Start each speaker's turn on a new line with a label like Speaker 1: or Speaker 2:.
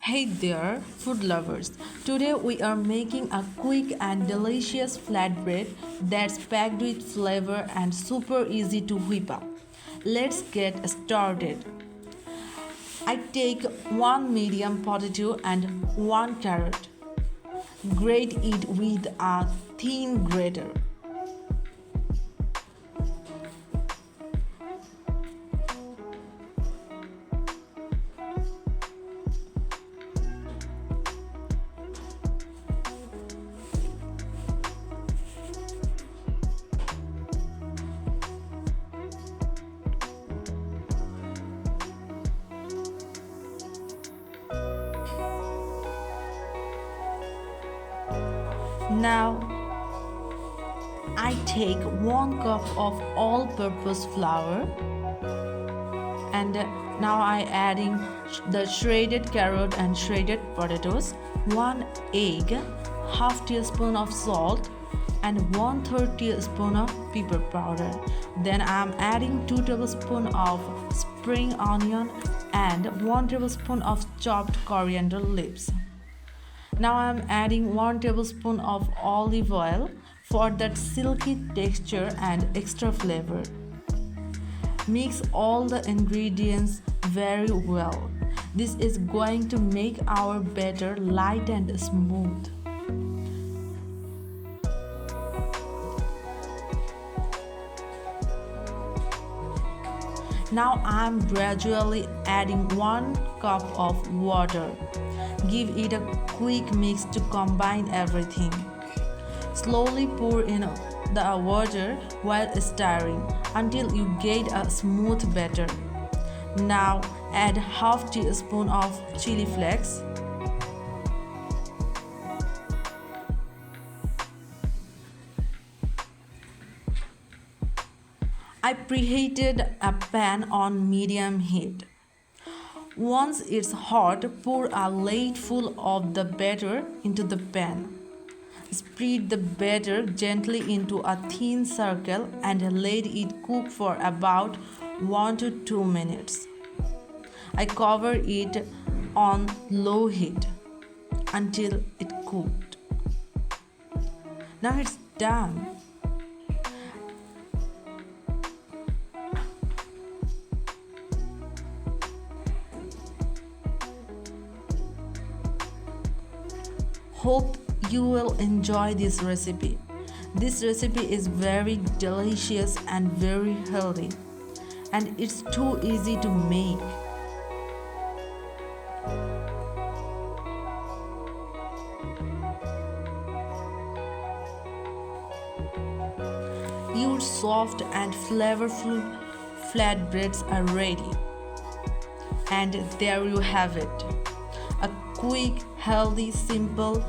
Speaker 1: Hey there, food lovers. Today we are making a quick and delicious flatbread that's packed with flavor and super easy to whip up. Let's get started. I take one medium potato and one carrot. Grate it with a thin grater. Now I take 1 cup of all-purpose flour and now I adding the shredded carrot and shredded potatoes, 1 egg, half teaspoon of salt and 1/3 teaspoon of pepper powder. Then I am adding 2 tablespoons of spring onion and 1 tablespoon of chopped coriander leaves. Now I am adding 1 tablespoon of olive oil for that silky texture and extra flavor. Mix all the ingredients very well. This is going to make our batter light and smooth. Now I am gradually adding 1 cup of water. Give it a quick mix to combine everything. Slowly pour in the water while stirring until you get a smooth batter. Now add half teaspoon of chilli flakes. I preheated a pan on medium heat. Once it's hot, pour a ladleful of the batter into the pan. Spread the batter gently into a thin circle and let it cook for about 1 to 2 minutes. I cover it on low heat until it cooked. Now it's done. Hope you will enjoy this recipe. This recipe is very delicious and very healthy, and it's too easy to make. Your soft and flavorful flatbreads are ready. And there you have it. A quick, healthy, simple,